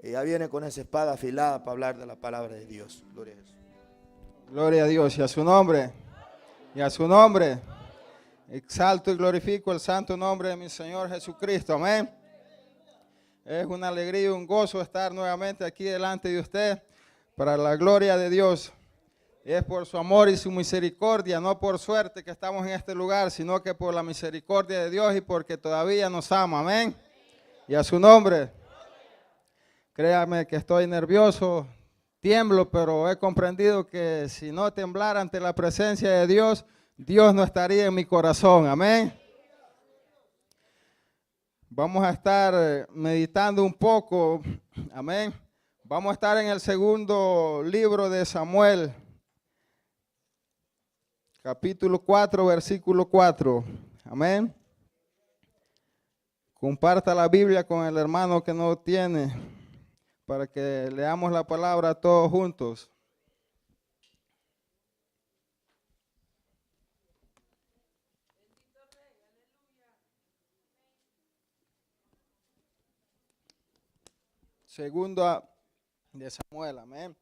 que ya viene con esa espada afilada para hablar de la palabra de Dios. Gloria a Jesús. Gloria a Dios y a su nombre. Y a su nombre. Exalto y glorifico el santo nombre de mi Señor Jesucristo. Amén. Es una alegría y un gozo estar nuevamente aquí delante de usted para la gloria de Dios. Es por su amor y su misericordia, no por suerte que estamos en este lugar, sino que por la misericordia de Dios y porque todavía nos ama. Amén. Y a su nombre. Créame que estoy nervioso, tiemblo, pero he comprendido que si no temblara ante la presencia de Dios, Dios no estaría en mi corazón. Amén. Vamos a estar meditando un poco. Amén. Vamos a estar en el segundo libro de Samuel. Capítulo 4, versículo 4. Amén. Comparta la Biblia con el hermano que no tiene, para que leamos la palabra todos juntos. Segundo de Samuel, amén.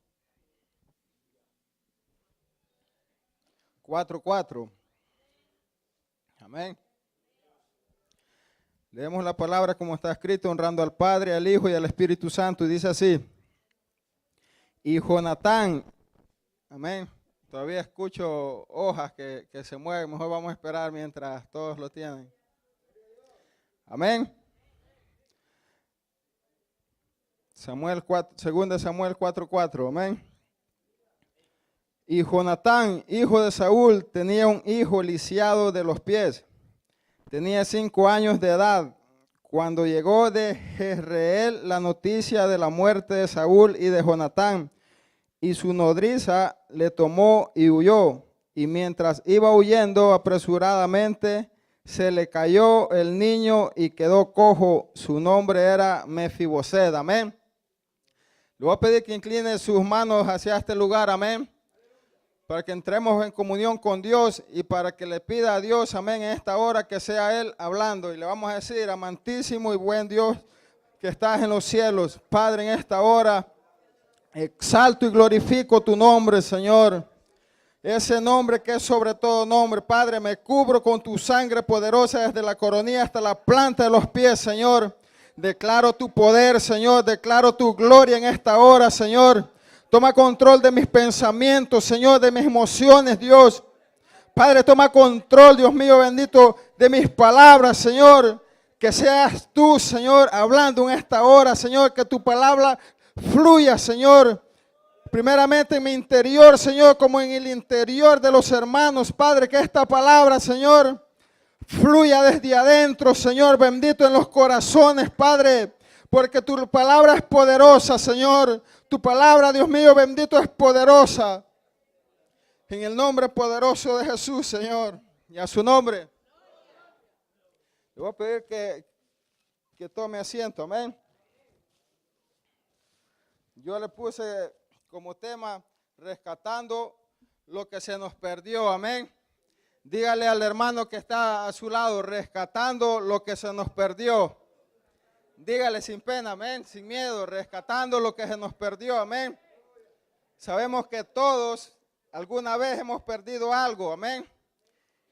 4:4. Amén. Leemos la palabra como está escrito, honrando al Padre, al Hijo y al Espíritu Santo. Y dice así. Y Jonatán, amén. Todavía escucho hojas que se mueven. Mejor vamos a esperar mientras todos lo tienen. Amén. Segunda Samuel 4:4. Amén. Y Jonatán, hijo de Saúl, tenía un hijo lisiado de los pies. Tenía 5 años de edad cuando llegó de Jezreel la noticia de la muerte de Saúl y de Jonatán. Y su nodriza le tomó y huyó. Y mientras iba huyendo apresuradamente, se le cayó el niño y quedó cojo. Su nombre era Mefiboset. Amén. Le voy a pedir que incline sus manos hacia este lugar. Amén. Para que entremos en comunión con Dios y para que le pida a Dios, amén, en esta hora que sea Él hablando. Y le vamos a decir, amantísimo y buen Dios que estás en los cielos, Padre, en esta hora, exalto y glorifico tu nombre, Señor. Ese nombre que es sobre todo nombre, Padre, me cubro con tu sangre poderosa desde la coronilla hasta la planta de los pies, Señor. Declaro tu poder, Señor, declaro tu gloria en esta hora, Señor. Toma control de mis pensamientos, Señor, de mis emociones, Dios. Padre, toma control, Dios mío bendito, de mis palabras, Señor. Que seas tú, Señor, hablando en esta hora, Señor. Que tu palabra fluya, Señor. Primeramente en mi interior, Señor, como en el interior de los hermanos, Padre. Que esta palabra, Señor, fluya desde adentro, Señor, bendito en los corazones, Padre. Porque tu palabra es poderosa, Señor. Tu palabra, Dios mío, bendito, es poderosa. En el nombre poderoso de Jesús, Señor. Y a su nombre. Le voy a pedir que tome asiento, amén. Yo le puse como tema, rescatando lo que se nos perdió, amén. Dígale al hermano que está a su lado, rescatando lo que se nos perdió. Dígale sin pena, amén, sin miedo, rescatando lo que se nos perdió, amén. Sabemos que todos alguna vez hemos perdido algo, amén.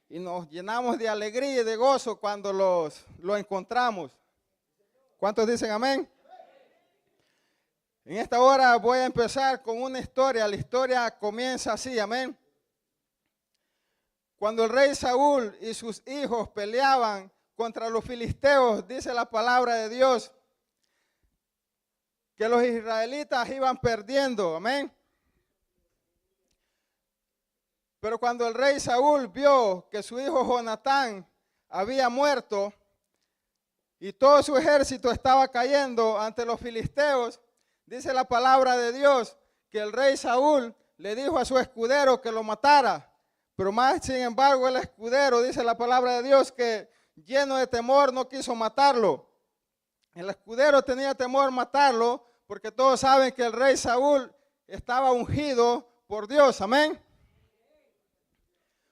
Y nos llenamos de alegría y de gozo cuando lo encontramos. ¿Cuántos dicen amén? En esta hora voy a empezar con una historia. La historia comienza así, amén. Cuando el rey Saúl y sus hijos peleaban contra los filisteos, dice la palabra de Dios, que los israelitas iban perdiendo, amén. Pero cuando el rey Saúl vio que su hijo Jonatán había muerto y todo su ejército estaba cayendo ante los filisteos, dice la palabra de Dios que el rey Saúl le dijo a su escudero que lo matara. Pero más sin embargo el escudero, dice la palabra de Dios, que lleno de temor no quiso matarlo. El escudero tenía temor matarlo porque todos saben que el rey Saúl estaba ungido por Dios, amén.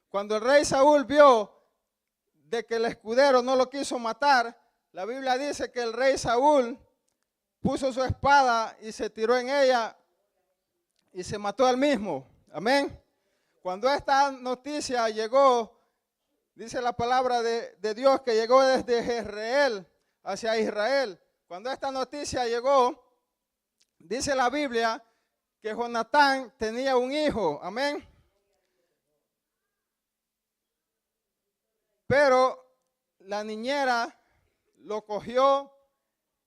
Cuando el rey Saúl vio de que el escudero no lo quiso matar, la Biblia dice que el rey Saúl puso su espada y se tiró en ella y se mató él mismo. Amén. Cuando esta noticia llegó, dice la palabra de Dios que llegó desde Jezreel hacia Israel. Cuando esta noticia llegó, dice la Biblia que Jonatán tenía un hijo. Amén. Pero la niñera lo cogió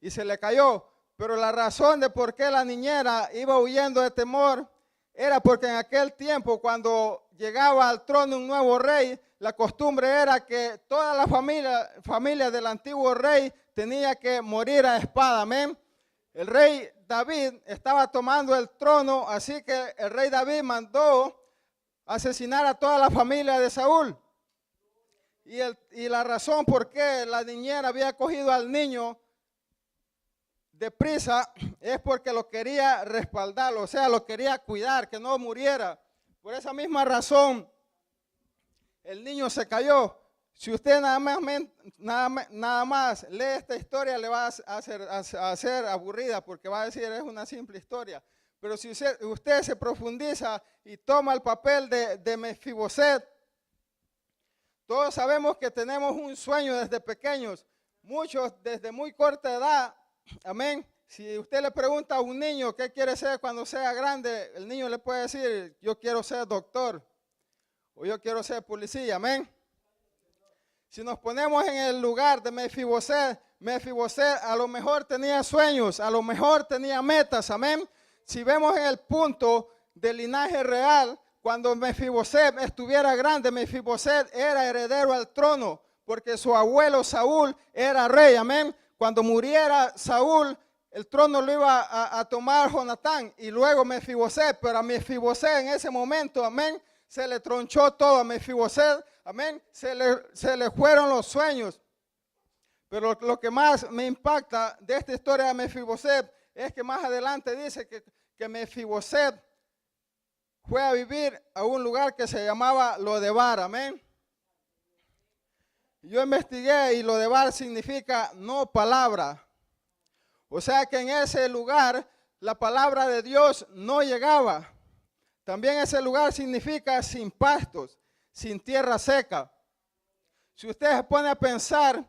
y se le cayó. Pero la razón de por qué la niñera iba huyendo de temor era porque en aquel tiempo, cuando llegaba al trono un nuevo rey, la costumbre era que toda la familia del antiguo rey tenía que morir a espada. Amén. El rey David estaba tomando el trono, así que el rey David mandó asesinar a toda la familia de Saúl. Y la razón por qué la niñera había cogido al niño deprisa es porque lo quería respaldar, o sea, lo quería cuidar, que no muriera. Por esa misma razón, el niño se cayó. Si usted nada más lee esta historia, le va a hacer aburrida, porque va a decir es una simple historia. Pero si usted se profundiza y toma el papel de Mefiboset, todos sabemos que tenemos un sueño desde pequeños, muchos desde muy corta edad. Amén. Si usted le pregunta a un niño qué quiere ser cuando sea grande, el niño le puede decir, yo quiero ser doctor o yo quiero ser policía. Amén. Si nos ponemos en el lugar de Mefiboset, Mefiboset a lo mejor tenía sueños, a lo mejor tenía metas. Amén. Si vemos en el punto del linaje real, cuando Mefiboset estuviera grande, Mefiboset era heredero al trono, porque su abuelo Saúl era rey. Amén. Cuando muriera Saúl, el trono lo iba a tomar Jonatán y luego Mefiboset, pero a Mefiboset en ese momento, amén, se le tronchó todo a Mefiboset, amén, se le fueron los sueños. Pero lo que más me impacta de esta historia de Mefiboset es que más adelante dice que Mefiboset fue a vivir a un lugar que se llamaba Lodebar. Amén. Yo investigué y Lodebar significa no palabra. O sea que en ese lugar la palabra de Dios no llegaba. También ese lugar significa sin pastos, sin tierra seca. Si usted se pone a pensar,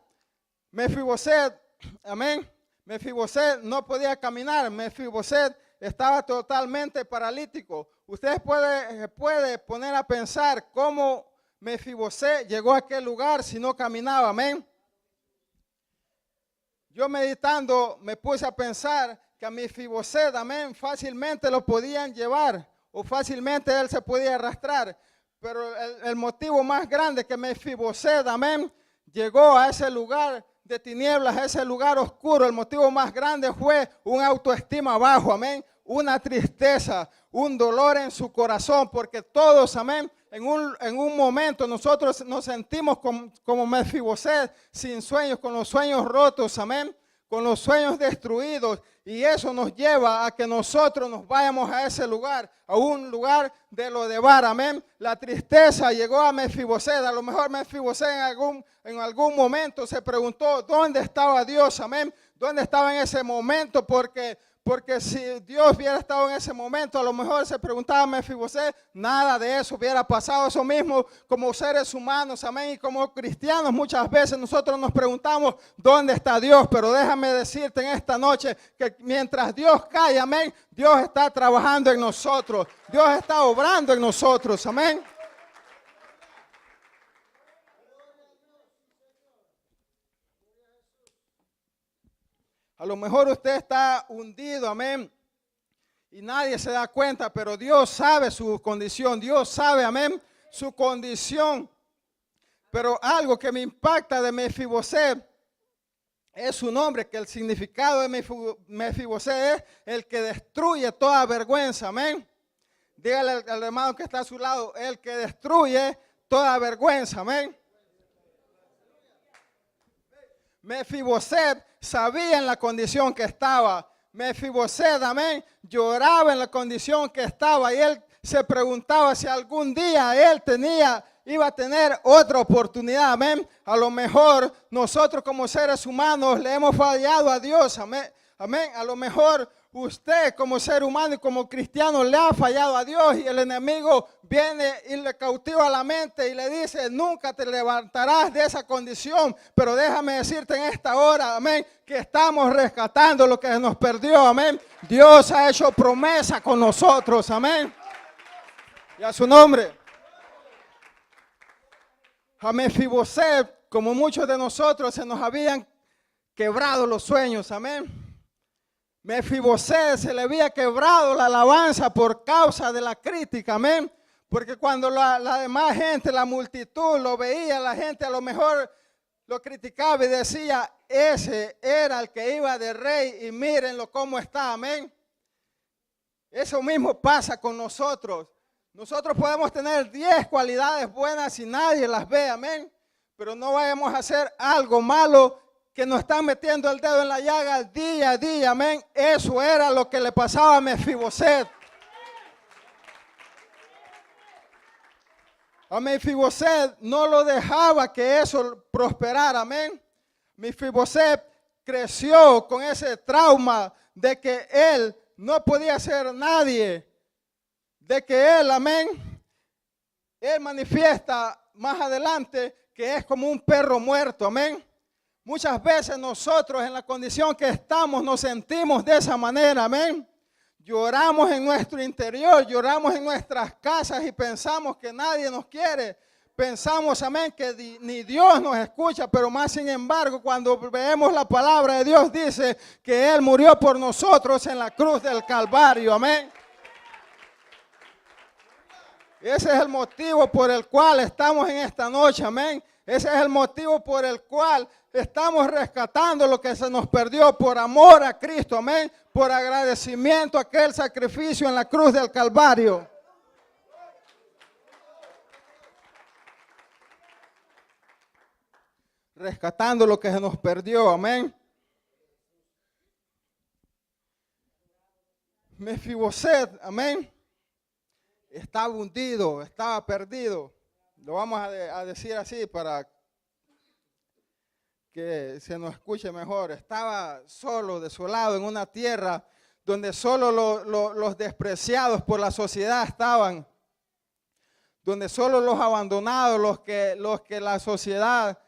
Mefiboset, amén, Mefiboset no podía caminar, Mefiboset estaba totalmente paralítico. Usted puede poner a pensar cómo Mefiboset llegó a aquel lugar si no caminaba. Amén. Yo meditando me puse a pensar que a Mefiboset, amén, fácilmente lo podían llevar o fácilmente él se podía arrastrar. Pero el motivo más grande que Mefiboset, amén, llegó a ese lugar de tinieblas, a ese lugar oscuro, el motivo más grande fue una autoestima bajo, amén, una tristeza, un dolor en su corazón, porque todos, amén, en un momento nosotros nos sentimos como Mefiboset, sin sueños, con los sueños rotos, amén, con los sueños destruidos, y eso nos lleva a que nosotros nos vayamos a ese lugar, a un lugar de Lodebar, amén. La tristeza llegó a Mefiboset. A lo mejor Mefiboset en algún momento se preguntó dónde estaba Dios, amén, dónde estaba en ese momento, porque si Dios hubiera estado en ese momento, a lo mejor se preguntaba Mefiboset, nada de eso hubiera pasado. Eso mismo como seres humanos, amén, y como cristianos muchas veces nosotros nos preguntamos dónde está Dios, pero déjame decirte en esta noche que mientras Dios cae, amén, Dios está trabajando en nosotros, Dios está obrando en nosotros, amén. A lo mejor usted está hundido, amén, y nadie se da cuenta, pero Dios sabe su condición, Dios sabe, amén, su condición. Pero algo que me impacta de Mefiboset es su nombre, que el significado de Mefiboset es el que destruye toda vergüenza, amén. Dígale al hermano que está a su lado, el que destruye toda vergüenza, amén. Mefiboset sabía en la condición que estaba. Mefiboset, amén, lloraba en la condición que estaba y él se preguntaba si algún día él iba a tener otra oportunidad, amén. A lo mejor nosotros como seres humanos le hemos fallado a Dios, amén. Amén. A lo mejor usted como ser humano y como cristiano le ha fallado a Dios y el enemigo viene y le cautiva la mente y le dice, nunca te levantarás de esa condición. Pero déjame decirte en esta hora, amén, que estamos rescatando lo que nos perdió, amén. Dios ha hecho promesa con nosotros, amén. Y a su nombre. A Mefiboset, como muchos de nosotros, se nos habían quebrado los sueños, amén. Mefiboset se le había quebrado la alabanza por causa de la crítica, amén. Porque cuando la demás gente, la multitud lo veía, la gente a lo mejor lo criticaba y decía, ese era el que iba de rey y mírenlo cómo está, amén. Eso mismo pasa con nosotros. Nosotros podemos tener 10 cualidades buenas y nadie las ve, amén. Pero no vayamos a hacer algo malo que nos están metiendo el dedo en la llaga día a día, amén. Eso era lo que le pasaba a Mefiboset. A Mefiboset no lo dejaba que eso prosperara, amén. Mefiboset creció con ese trauma de que él no podía ser nadie, de que él, amén, él manifiesta más adelante que es como un perro muerto, amén. Muchas veces nosotros en la condición que estamos nos sentimos de esa manera, amén. Lloramos en nuestro interior, lloramos en nuestras casas y pensamos que nadie nos quiere. Pensamos, amén, que ni Dios nos escucha, pero más sin embargo, cuando vemos la palabra de Dios, dice que Él murió por nosotros en la cruz del Calvario, amén. Ese es el motivo por el cual estamos en esta noche, amén. Ese es el motivo por el cual estamos rescatando lo que se nos perdió por amor a Cristo, amén. Por agradecimiento a aquel sacrificio en la cruz del Calvario. Rescatando lo que se nos perdió, amén. Mefiboset, amén, estaba hundido, estaba perdido. Lo vamos a decir así para que se nos escuche mejor. Estaba solo, desolado, en una tierra donde solo los despreciados por la sociedad estaban. Donde solo los abandonados, los que la sociedad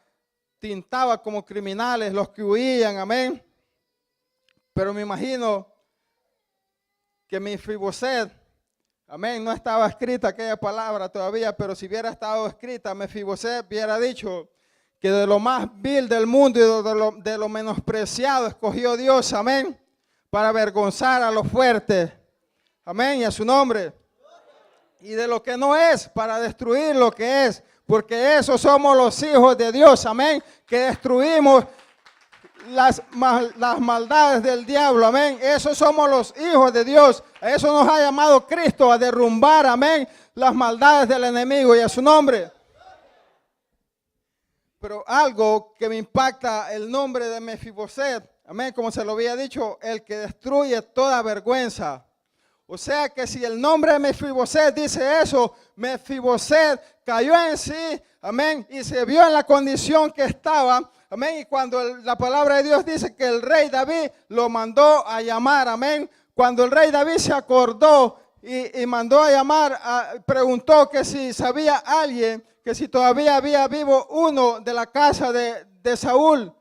tintaba como criminales, los que huían, amén. Pero me imagino que Mefiboset, amén, no estaba escrita aquella palabra todavía, pero si hubiera estado escrita, Mefiboset hubiera dicho que de lo más vil del mundo y de lo menospreciado escogió Dios, amén, para avergonzar a los fuertes, amén, y a su nombre. Y de lo que no es, para destruir lo que es, porque esos somos los hijos de Dios, amén, que destruimos las maldades del diablo, amén. Esos somos los hijos de Dios. A eso nos ha llamado Cristo, a derrumbar, amén, las maldades del enemigo y a su nombre. Pero algo que me impacta el nombre de Mefiboset, amén, como se lo había dicho, el que destruye toda vergüenza. O sea que si el nombre de Mefiboset dice eso, Mefiboset cayó en sí, amén, y se vio en la condición que estaba, amén. Y cuando la palabra de Dios dice que el rey David lo mandó a llamar, amén. Cuando el rey David se acordó y mandó a llamar, preguntó que si sabía alguien, que si todavía había vivo uno de la casa de Saúl.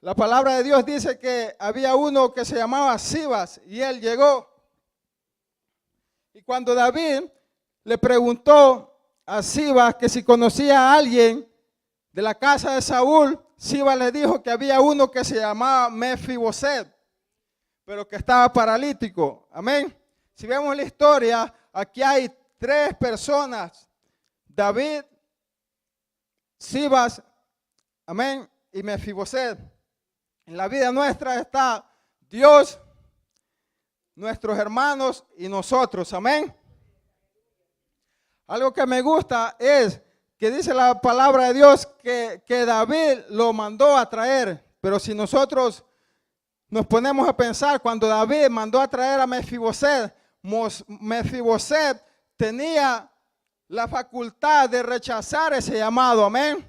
La palabra de Dios dice que había uno que se llamaba Sibas y él llegó. Y cuando David le preguntó a Sibas que si conocía a alguien de la casa de Saúl, Sibas le dijo que había uno que se llamaba Mefiboset, pero que estaba paralítico. Amén. Si vemos la historia, aquí hay 3 personas: David, Sibas, amén, y Mefiboset. En la vida nuestra está Dios, nuestros hermanos y nosotros, amén. Algo que me gusta es que dice la palabra de Dios que David lo mandó a traer. Pero si nosotros nos ponemos a pensar, cuando David mandó a traer a Mefiboset, Mefiboset tenía la facultad de rechazar ese llamado, amén.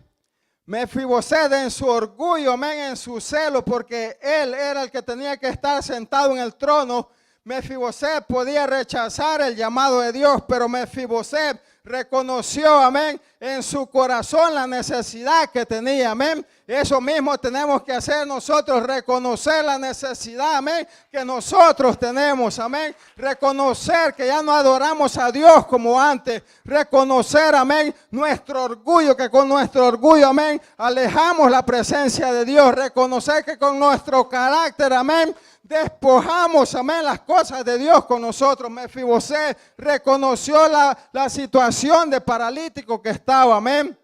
Mefiboset en su orgullo, amén, en su celo, porque él era el que tenía que estar sentado en el trono. Mefiboset podía rechazar el llamado de Dios, pero Mefiboset reconoció, amén, en su corazón la necesidad que tenía, amén. Eso mismo tenemos que hacer nosotros, reconocer la necesidad, amén, que nosotros tenemos, amén. Reconocer que ya no adoramos a Dios como antes. Reconocer, amén, nuestro orgullo, que con nuestro orgullo, amén, alejamos la presencia de Dios. Reconocer que con nuestro carácter, amén, despojamos, amén, las cosas de Dios con nosotros. Mefiboset reconoció la situación de paralítico que estaba, amén.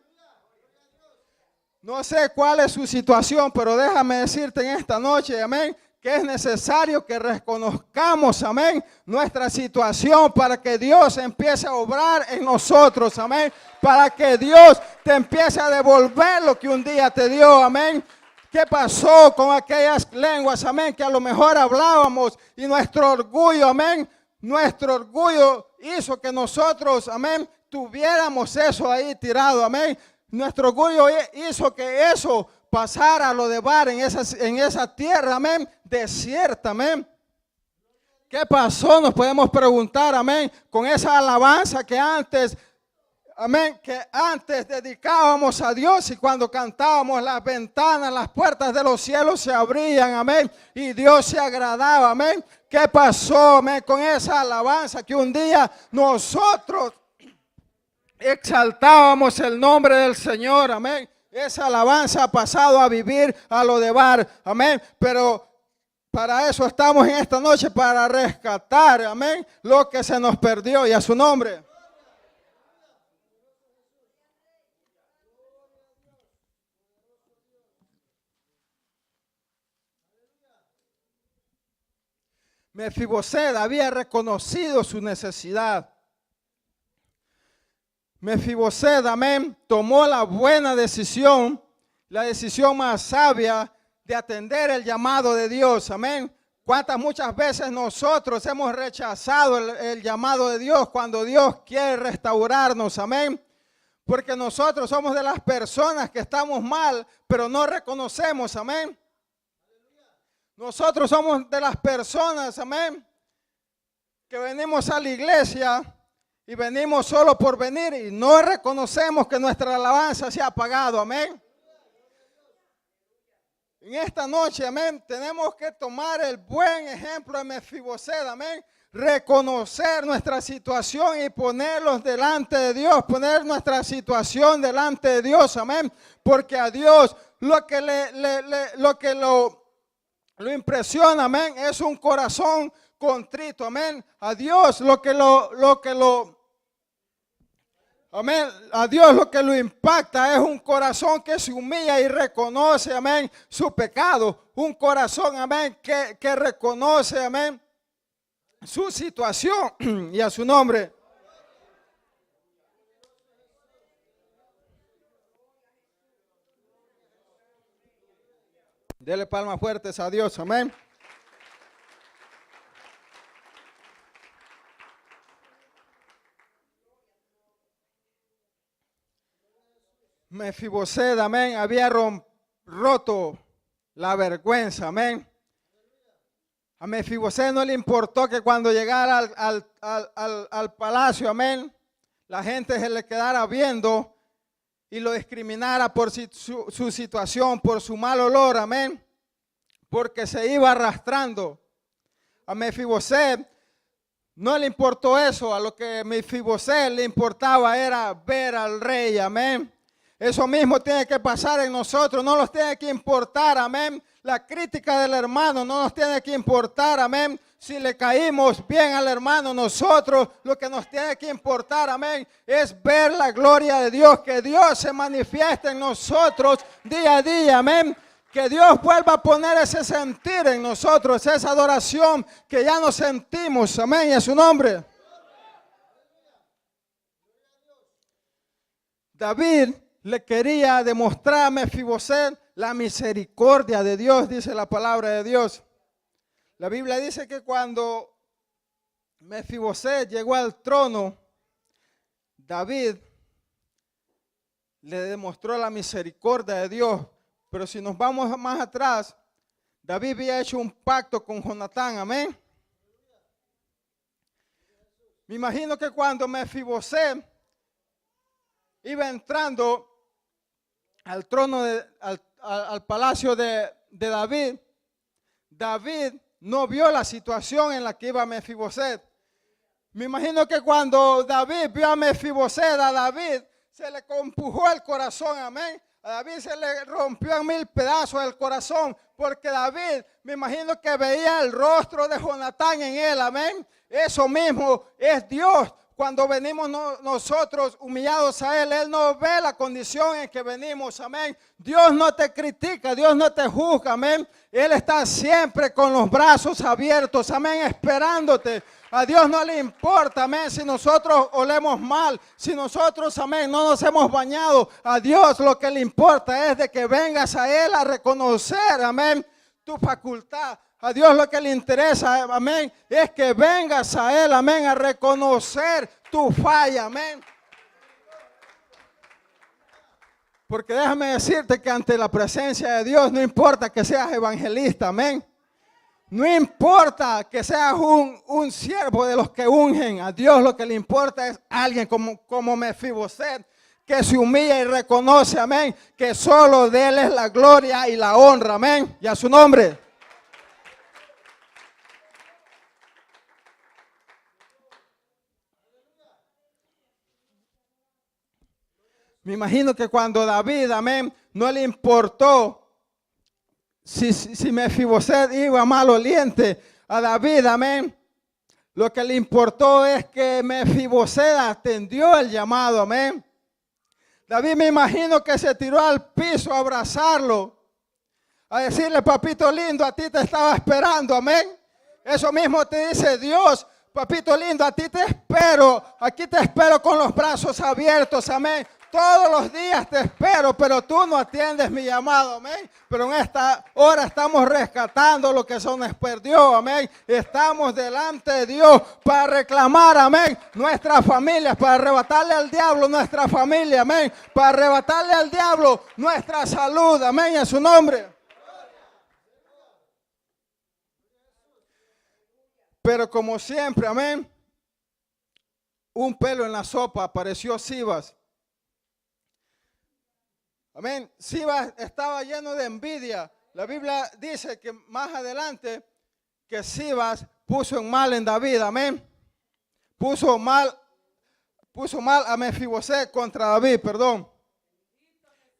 No sé cuál es su situación, pero déjame decirte en esta noche, amén, que es necesario que reconozcamos, amén, nuestra situación para que Dios empiece a obrar en nosotros, amén, para que Dios te empiece a devolver lo que un día te dio, amén. ¿Qué pasó con aquellas lenguas, amén, que a lo mejor hablábamos y nuestro orgullo, amén, nuestro orgullo hizo que nosotros, amén, tuviéramos eso ahí tirado, amén? Nuestro orgullo hizo que eso pasara a lo de bar en esa tierra, amén, desierta, amén. ¿Qué pasó? Nos podemos preguntar, amén, con esa alabanza que antes, amén, que antes dedicábamos a Dios, y cuando cantábamos las ventanas, las puertas de los cielos se abrían, amén, y Dios se agradaba, amén. ¿Qué pasó, amén, con esa alabanza que un día nosotros exaltábamos el nombre del Señor, amén? Esa alabanza ha pasado a vivir a lo de bar, amén. Pero para eso estamos en esta noche, para rescatar, amén, lo que se nos perdió, y a su nombre. Mefiboset había reconocido su necesidad. Mefiboset, amén, tomó la buena decisión, la decisión más sabia de atender el llamado de Dios, amén. Muchas veces nosotros hemos rechazado el llamado de Dios cuando Dios quiere restaurarnos, amén. Porque nosotros somos de las personas que estamos mal, pero no reconocemos, amén. Nosotros somos de las personas, amén, que venimos a la iglesia y venimos solo por venir y no reconocemos que nuestra alabanza se ha apagado, amén. En esta noche, amén, tenemos que tomar el buen ejemplo de Mefiboset, amén. Reconocer nuestra situación y ponerlos delante de Dios, poner nuestra situación delante de Dios, amén. Porque a Dios lo impresiona, amén, es un corazón contrito, amén. A Dios amén, a Dios lo que lo impacta es un corazón que se humilla y reconoce, amén, su pecado. Un corazón, amén, que reconoce, amén, su situación, y a su nombre. Dele palmas fuertes a Dios, amén. Mefiboset, amén, había roto la vergüenza, amén. A Mefiboset no le importó que cuando llegara al palacio, amén, la gente se le quedara viendo y lo discriminara por su situación, por su mal olor, amén, porque se iba arrastrando. A Mefiboset no le importó eso, a lo que a Mefiboset le importaba era ver al rey, amén. Eso mismo tiene que pasar en nosotros, no nos tiene que importar, amén, la crítica del hermano, no nos tiene que importar, amén, si le caímos bien al hermano. Nosotros lo que nos tiene que importar, amén, es ver la gloria de Dios, que Dios se manifieste en nosotros día a día, amén. Que Dios vuelva a poner ese sentir en nosotros, esa adoración que ya nos sentimos, amén, y a su nombre. David le quería demostrar a Mefiboset la misericordia de Dios, dice la palabra de Dios. La Biblia dice que cuando Mefiboset llegó al trono, David le demostró la misericordia de Dios. Pero si nos vamos más atrás, David había hecho un pacto con Jonatán, amén. Me imagino que cuando Mefibosé iba entrando al trono, al palacio de David, David no vio la situación en la que iba Mefibosé. Me imagino que cuando David vio a Mefibosé, a David se le compujó el corazón, amén. A David se le rompió en 1000 pedazos el corazón, porque David, me imagino que veía el rostro de Jonatán en él, amén. Eso mismo es Dios. Cuando venimos nosotros humillados a Él no ve la condición en que venimos, amén. Dios no te critica, Dios no te juzga, amén. Él está siempre con los brazos abiertos, amén, esperándote. A Dios no le importa, amén, si nosotros olemos mal, si nosotros, amén, no nos hemos bañado. A Dios lo que le importa es de que vengas a Él a reconocer, amén, tu facultad. A Dios lo que le interesa, amén, es que vengas a Él, amén, a reconocer tu falla, amén. Porque déjame decirte que ante la presencia de Dios no importa que seas evangelista, amén. No importa que seas un siervo de los que ungen. A Dios lo que le importa es alguien como Mefibosé, que se humilla y reconoce, amén, que solo de Él es la gloria y la honra, amén, y a su nombre. Me imagino que cuando David, amén, no le importó si Mefibosé iba maloliente a David, amén. Lo que le importó es que Mefibosé atendió el llamado, amén. David me imagino que se tiró al piso a abrazarlo, a decirle, papito lindo, a ti te estaba esperando, amén. Eso mismo te dice Dios, papito lindo, a ti te espero, aquí te espero con los brazos abiertos, amén. Todos los días te espero, pero tú no atiendes mi llamado, amén. Pero en esta hora estamos rescatando lo que se nos perdió, amén. Estamos delante de Dios para reclamar, amén, nuestras familias, para arrebatarle al diablo nuestra familia, amén. Para arrebatarle al diablo nuestra salud, amén, en su nombre. Pero como siempre, amén, un pelo en la sopa, apareció Sibas. Amén. Sibas estaba lleno de envidia. La Biblia dice que más adelante que Sibas puso en mal en David. Amén. Puso mal a Mefibosé contra David, perdón.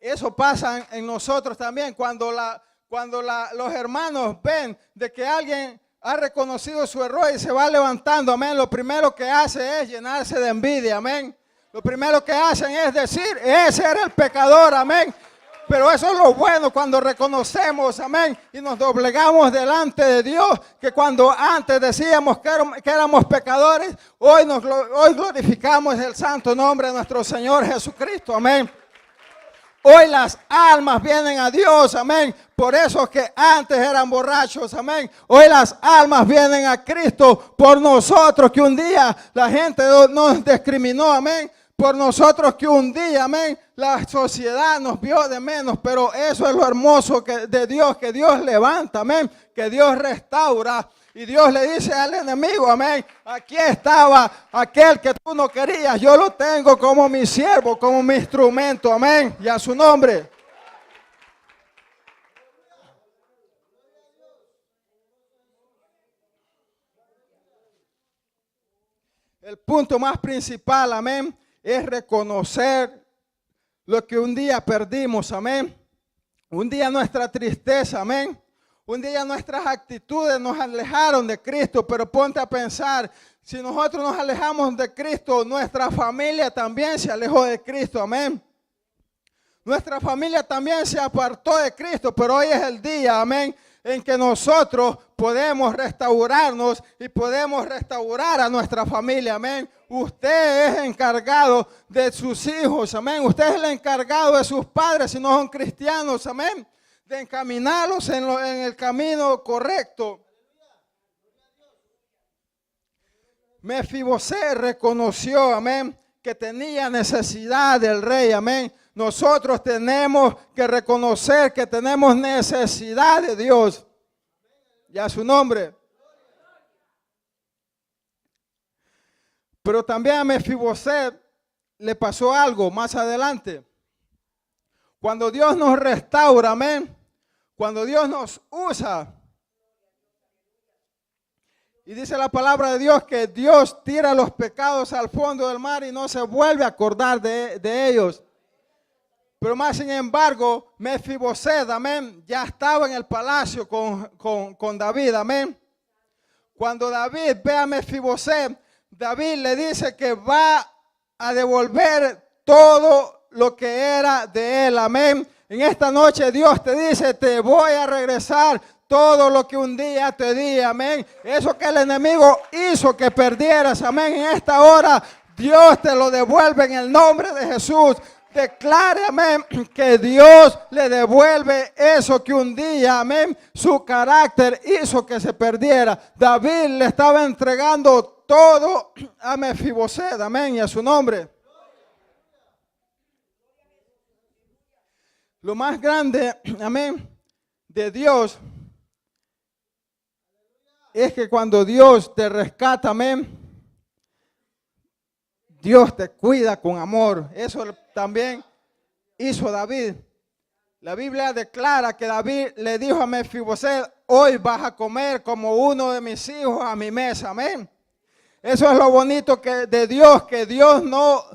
Eso pasa en nosotros también cuando los hermanos ven de que alguien ha reconocido su error y se va levantando, amén. Lo primero que hace es llenarse de envidia, amén. Lo primero que hacen es decir, ese era el pecador, amén. Pero eso es lo bueno cuando reconocemos, amén, y nos doblegamos delante de Dios, que cuando antes decíamos que éramos pecadores, hoy glorificamos el santo nombre de nuestro Señor Jesucristo, amén. Hoy las almas vienen a Dios, amén. Por eso que antes eran borrachos, amén. Hoy las almas vienen a Cristo por nosotros, que un día la gente nos discriminó, amén. Por nosotros que un día, amén, la sociedad nos vio de menos, pero eso es lo hermoso de Dios, que Dios levanta, amén, que Dios restaura. Y Dios le dice al enemigo, amén, aquí estaba aquel que tú no querías, yo lo tengo como mi siervo, como mi instrumento, amén, y a su nombre. El punto más principal, amén, es reconocer lo que un día perdimos, amén. Un día nuestra tristeza, amén. Un día nuestras actitudes nos alejaron de Cristo, pero ponte a pensar, si nosotros nos alejamos de Cristo, nuestra familia también se alejó de Cristo, amén. Nuestra familia también se apartó de Cristo, pero hoy es el día, amén, en que nosotros podemos restaurarnos y podemos restaurar a nuestra familia, amén. Usted es encargado de sus hijos, amén. Usted es el encargado de sus padres si no son cristianos, amén. De encaminarlos en el camino correcto. Mefibosé reconoció, amén, que tenía necesidad del rey, amén. Nosotros tenemos que reconocer que tenemos necesidad de Dios. Y a su nombre. Pero también a Mefiboset le pasó algo más adelante. Cuando Dios nos restaura, amén. Cuando Dios nos usa. Y dice la palabra de Dios que Dios tira los pecados al fondo del mar y no se vuelve a acordar de ellos. Pero más sin embargo, Mefiboset, amén, ya estaba en el palacio con David, amén. Cuando David ve a Mefiboset, David le dice que va a devolver todo lo que era de él, amén. En esta noche Dios te dice, te voy a regresar todo lo que un día te di, amén. Eso que el enemigo hizo que perdieras, amén. En esta hora Dios te lo devuelve en el nombre de Jesús. Declare, amén, que Dios le devuelve eso que un día, amén, su carácter hizo que se perdiera. David le estaba entregando todo a Mefiboset, amén, y a su nombre. Lo más grande, amén, de Dios es que cuando Dios te rescata, amén, Dios te cuida con amor. Eso también hizo David. La Biblia declara que David le dijo a Mefiboset, hoy vas a comer como uno de mis hijos a mi mesa, amén. Eso es lo bonito de Dios, que Dios no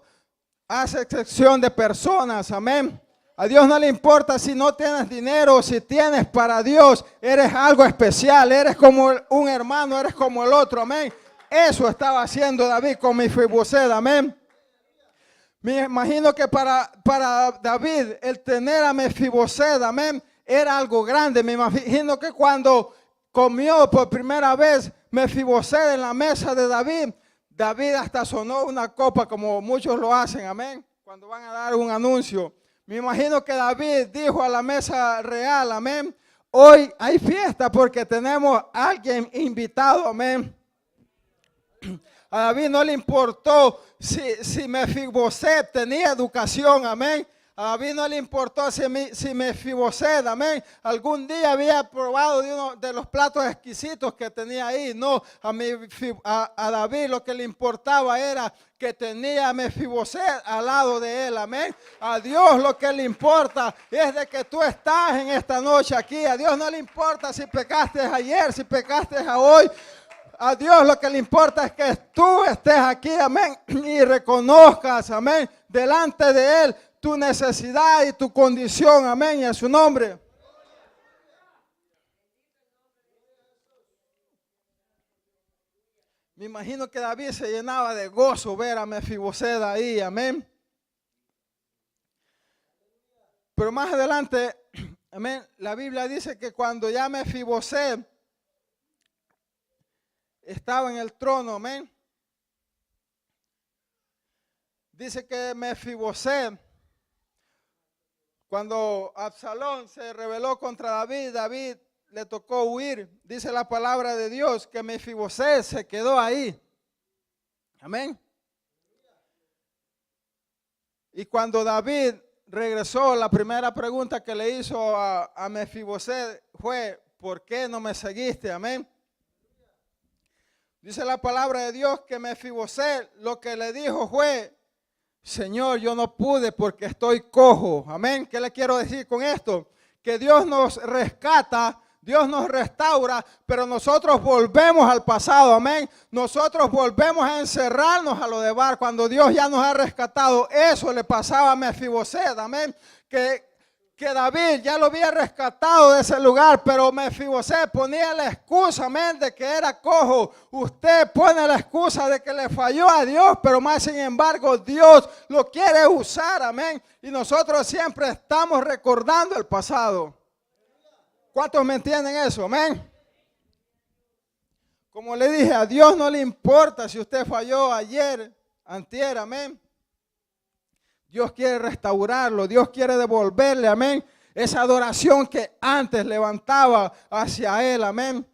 hace excepción de personas, amén. A Dios no le importa si no tienes dinero, si tienes para Dios, eres algo especial, eres como un hermano, eres como el otro, amén. Eso estaba haciendo David con Mefiboset, amén. Me imagino que para David el tener a Mefiboset, amén, era algo grande. Me imagino que cuando comió por primera vez Mefiboset en la mesa de David, David hasta sonó una copa como muchos lo hacen, amén, cuando van a dar un anuncio. Me imagino que David dijo a la mesa real, amén, hoy hay fiesta porque tenemos a alguien invitado, amén. A David no le importó si Mefiboset tenía educación, amén. A David no le importó si Mefiboset, amén, algún día había probado de uno de los platos exquisitos que tenía ahí. No, a David lo que le importaba era que tenía a Mefiboset al lado de él, amén. A Dios lo que le importa es de que tú estás en esta noche aquí. A Dios no le importa si pecaste ayer, si pecaste hoy. A Dios lo que le importa es que tú estés aquí, amén, y reconozcas, amén, delante de Él tu necesidad y tu condición, amén, y a su nombre. Me imagino que David se llenaba de gozo ver a Mefiboset ahí, amén. Pero más adelante, amén, la Biblia dice que cuando ya Mefiboset estaba en el trono, amén. Dice que Mefiboset, cuando Absalón se rebeló contra David, David le tocó huir. Dice la palabra de Dios que Mefiboset se quedó ahí. Amén. Y cuando David regresó, la primera pregunta que le hizo a Mefiboset fue, ¿por qué no me seguiste? Amén. Dice la palabra de Dios que Mefiboset lo que le dijo fue, Señor, yo no pude porque estoy cojo. Amén. ¿Qué le quiero decir con esto? Que Dios nos rescata, Dios nos restaura, pero nosotros volvemos al pasado. Amén. Nosotros volvemos a encerrarnos a lo de bar cuando Dios ya nos ha rescatado. Eso le pasaba a Mefiboset. Amén. Que David ya lo había rescatado de ese lugar, pero Mefiboset ponía la excusa, amén, de que era cojo. Usted pone la excusa de que le falló a Dios, pero más sin embargo Dios lo quiere usar, amén. Y nosotros siempre estamos recordando el pasado. ¿Cuántos me entienden eso? Amén. Como le dije, a Dios no le importa si usted falló ayer, antier, amén. Dios quiere restaurarlo, Dios quiere devolverle, amén, esa adoración que antes levantaba hacia Él, amén.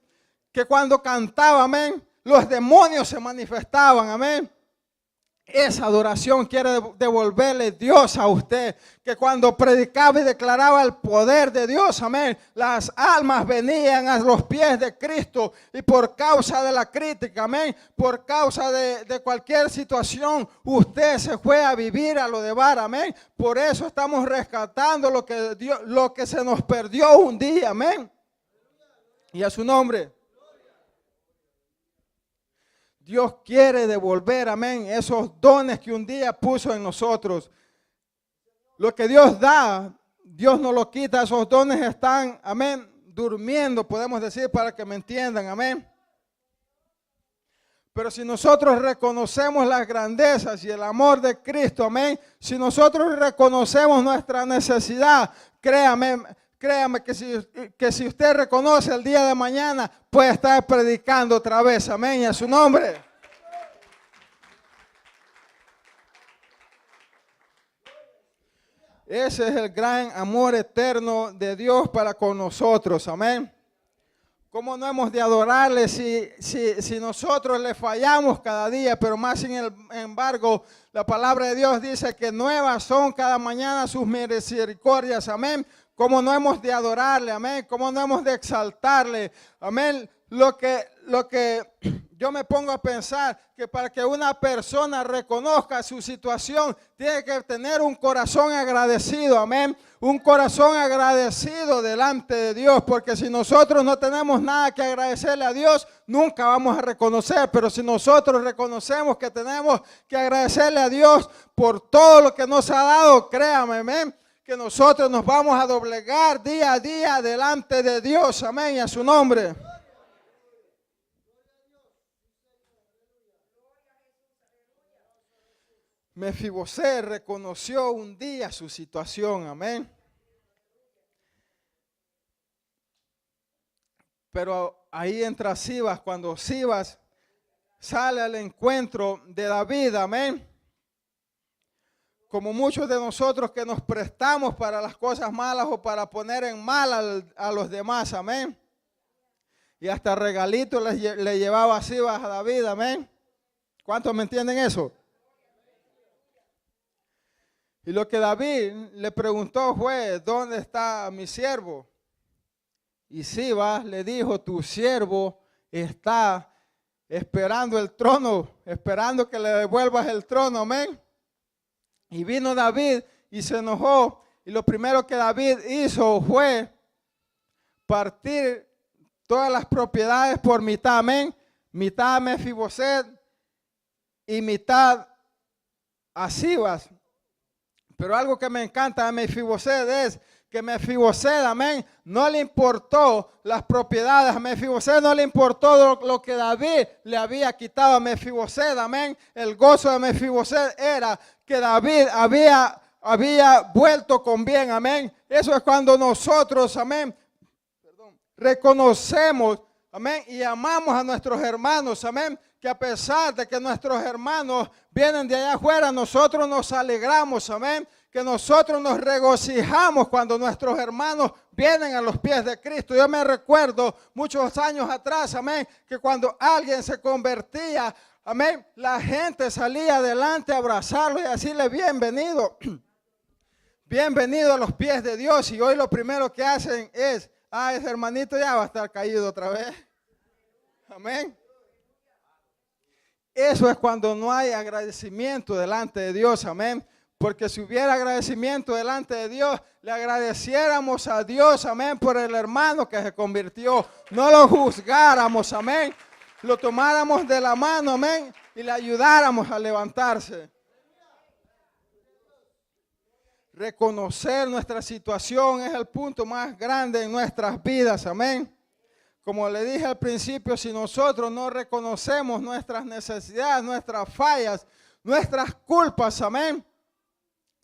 Que cuando cantaba, amén, los demonios se manifestaban, amén. Esa adoración quiere devolverle Dios a usted. Que cuando predicaba y declaraba el poder de Dios, amén, las almas venían a los pies de Cristo. Y por causa de la crítica, amén, por causa de cualquier situación, usted se fue a vivir a lo de bar, amén. Por eso estamos rescatando lo que se nos perdió un día, amén. Y a su nombre. Dios quiere devolver, amén, esos dones que un día puso en nosotros. Lo que Dios da, Dios no lo quita. Esos dones están, amén, durmiendo, podemos decir, para que me entiendan, amén. Pero si nosotros reconocemos las grandezas y el amor de Cristo, amén, si nosotros reconocemos nuestra necesidad, créame que si usted reconoce el día de mañana, puede estar predicando otra vez, amén, y a su nombre. Ese es el gran amor eterno de Dios para con nosotros, amén. ¿Cómo no hemos de adorarle si nosotros le fallamos cada día? Pero más sin embargo, la palabra de Dios dice que nuevas son cada mañana sus misericordias, amén. ¿Cómo no hemos de adorarle? Amén. ¿Cómo no hemos de exaltarle? Amén. Lo que yo me pongo a pensar, que para que una persona reconozca su situación, tiene que tener un corazón agradecido. Amén. Un corazón agradecido delante de Dios. Porque si nosotros no tenemos nada que agradecerle a Dios, nunca vamos a reconocer. Pero si nosotros reconocemos que tenemos que agradecerle a Dios por todo lo que nos ha dado, créame, amén, que nosotros nos vamos a doblegar día a día delante de Dios, amén, y a su nombre. Mefibosé reconoció un día su situación, amén. Pero ahí entra Sibas, cuando Sibas sale al encuentro de David, amén. Como muchos de nosotros que nos prestamos para las cosas malas o para poner en mal a los demás, amén. Y hasta regalitos le llevaba Sibas a David, amén. ¿Cuántos me entienden eso? Y lo que David le preguntó fue, ¿dónde está mi siervo? Y Sibas le dijo, tu siervo está esperando el trono, esperando que le devuelvas el trono, amén. Y vino David y se enojó. Y lo primero que David hizo fue partir todas las propiedades por mitad, amén. Mitad a Mefiboset y mitad a Sibas. Pero algo que me encanta de Mefiboset es que Mefiboset, amén, no le importó las propiedades. A Mefiboset no le importó lo que David le había quitado a Mefiboset, amén. El gozo de Mefiboset era que David había vuelto con bien, amén. Eso es cuando nosotros, amén, reconocemos, amén, y amamos a nuestros hermanos, amén. Que a pesar de que nuestros hermanos vienen de allá afuera, nosotros nos alegramos, amén. Que nosotros nos regocijamos cuando nuestros hermanos vienen a los pies de Cristo. Yo me recuerdo muchos años atrás, amén, que cuando alguien se convertía, amén, la gente salía adelante a abrazarlo y a decirle bienvenido. Bienvenido a los pies de Dios. Y hoy lo primero que hacen es, ese hermanito ya va a estar caído otra vez. Amén. Eso es cuando no hay agradecimiento delante de Dios, amén. Porque si hubiera agradecimiento delante de Dios, le agradeciéramos a Dios, amén, por el hermano que se convirtió. No lo juzgáramos, amén. Lo tomáramos de la mano, amén, y le ayudáramos a levantarse. Reconocer nuestra situación es el punto más grande en nuestras vidas, amén. Como le dije al principio, si nosotros no reconocemos nuestras necesidades, nuestras fallas, nuestras culpas, amén,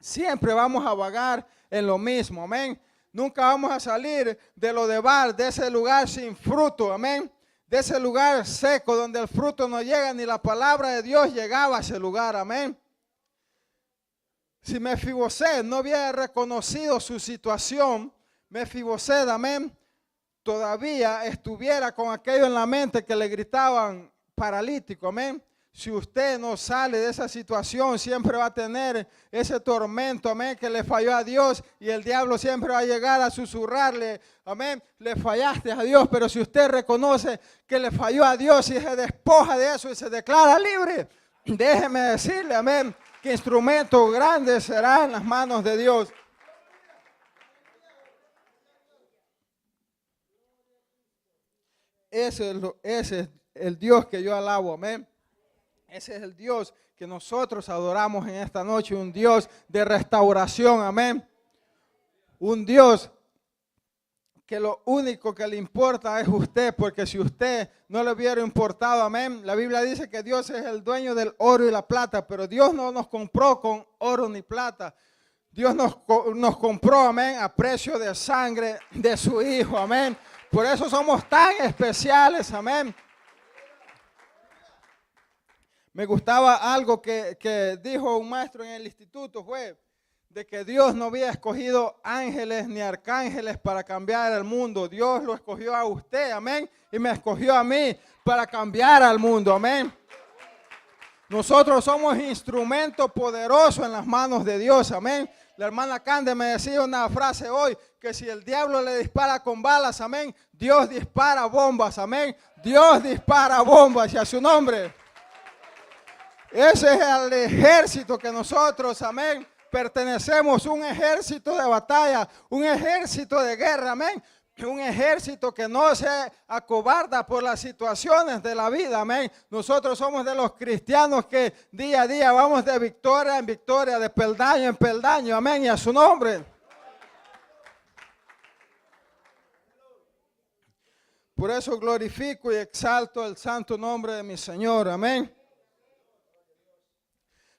siempre vamos a vagar en lo mismo, amén. Nunca vamos a salir de lo de bar, de ese lugar sin fruto, amén. De ese lugar seco donde el fruto no llega, ni la palabra de Dios llegaba a ese lugar, amén. Si Mefiboset no hubiera reconocido su situación, Mefiboset, amén, todavía estuviera con aquello en la mente que le gritaban paralítico, amén. Si usted no sale de esa situación, siempre va a tener ese tormento, amén, que le falló a Dios, y el diablo siempre va a llegar a susurrarle, amén, le fallaste a Dios. Pero si usted reconoce que le falló a Dios y se despoja de eso y se declara libre, déjeme decirle, amén, que instrumento grande será en las manos de Dios. Ese es el Dios que yo alabo, amén. Ese es el Dios que nosotros adoramos en esta noche, un Dios de restauración, amén. Un Dios que lo único que le importa es usted, porque si usted no le hubiera importado, amén. La Biblia dice que Dios es el dueño del oro y la plata, pero Dios no nos compró con oro ni plata. Dios nos compró, amén, a precio de sangre de su Hijo, amén. Por eso somos tan especiales, amén. Me gustaba algo que dijo un maestro en el instituto, fue de que Dios no había escogido ángeles ni arcángeles para cambiar el mundo. Dios lo escogió a usted, amén, y me escogió a mí para cambiar al mundo, amén. Nosotros somos instrumento poderoso en las manos de Dios, amén. La hermana Cande me decía una frase hoy, que si el diablo le dispara con balas, amén, Dios dispara bombas, amén. Dios dispara bombas, y a su nombre. Ese es el ejército que nosotros, amén, pertenecemos, un ejército de batalla, un ejército de guerra, amén. Un ejército que no se acobarda por las situaciones de la vida, amén. Nosotros somos de los cristianos que día a día vamos de victoria en victoria, de peldaño en peldaño, amén, y a su nombre. Por eso glorifico y exalto el santo nombre de mi Señor, amén.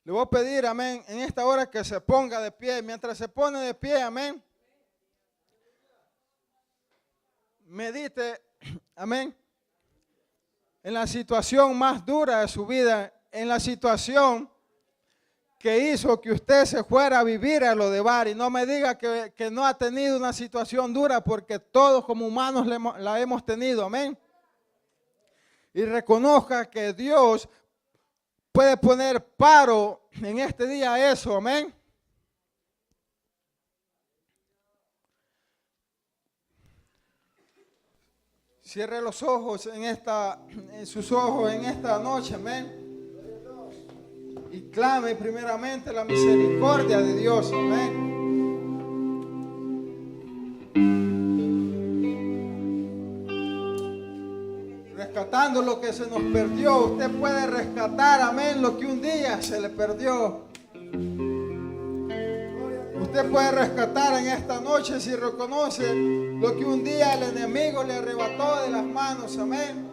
Le voy a pedir, amén, en esta hora que se ponga de pie. Mientras se pone de pie, amén, medite, amén, en la situación más dura de su vida, en la situación que hizo que usted se fuera a vivir a Lodebar. Y no me diga que no ha tenido una situación dura, porque todos como humanos la hemos tenido, amén. Y reconozca que Dios puede poner paro en este día a eso, amén. Cierre los ojos en sus ojos en esta noche, amén. Y clame primeramente la misericordia de Dios, amén. Rescatando lo que se nos perdió. Usted puede rescatar, amén, lo que un día se le perdió. Usted puede rescatar en esta noche si reconoce lo que un día el enemigo le arrebató de las manos, amén.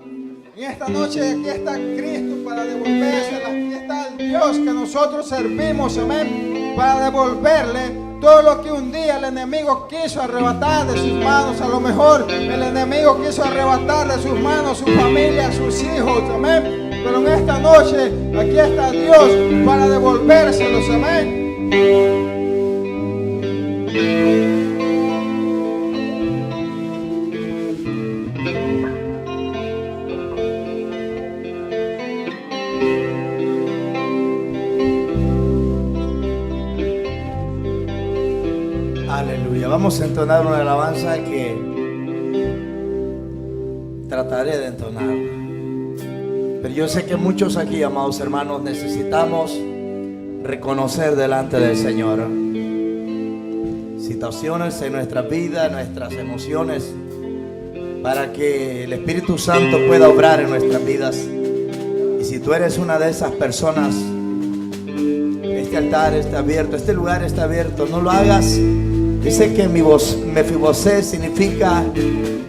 En esta noche aquí está Cristo para devolverse. Aquí está el Dios que nosotros servimos, amén, para devolverle todo lo que un día el enemigo quiso arrebatar de sus manos. A lo mejor el enemigo quiso arrebatar de sus manos su familia, sus hijos, amén. Pero en esta noche aquí está Dios para devolvérselos, amén. Aleluya. Vamos a entonar una alabanza que trataré de entonar. Pero yo sé que muchos aquí, amados hermanos, necesitamos reconocer delante del Señor situaciones en nuestra vida, nuestras emociones, para que el Espíritu Santo pueda obrar en nuestras vidas. Y si tú eres una de esas personas, este altar está abierto, este lugar está abierto, no lo hagas. Dice que Mefibosé significa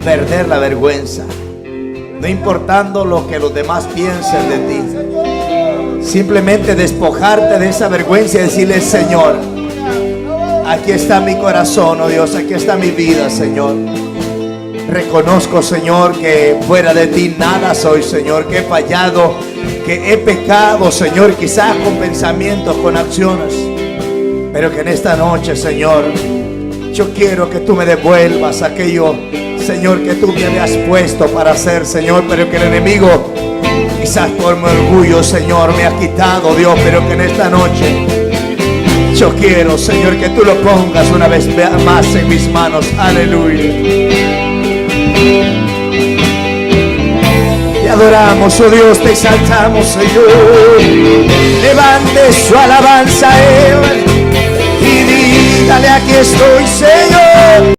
perder la vergüenza, no importando lo que los demás piensen de ti. Simplemente despojarte de esa vergüenza y decirle: Señor, aquí está mi corazón, oh Dios, aquí está mi vida, Señor. Reconozco, Señor, que fuera de ti nada soy, Señor, que he fallado, que he pecado, Señor, quizás con pensamientos, con acciones, pero que en esta noche, Señor, yo quiero que tú me devuelvas aquello, Señor, que tú me habías puesto para hacer, Señor, pero que el enemigo quizás por mi orgullo, Señor, me ha quitado, Dios, pero que en esta noche yo quiero, Señor, que tú lo pongas una vez más en mis manos. Aleluya. Te adoramos, oh Dios, te exaltamos, Señor. Levante su alabanza a Él y dígale: aquí estoy, Señor.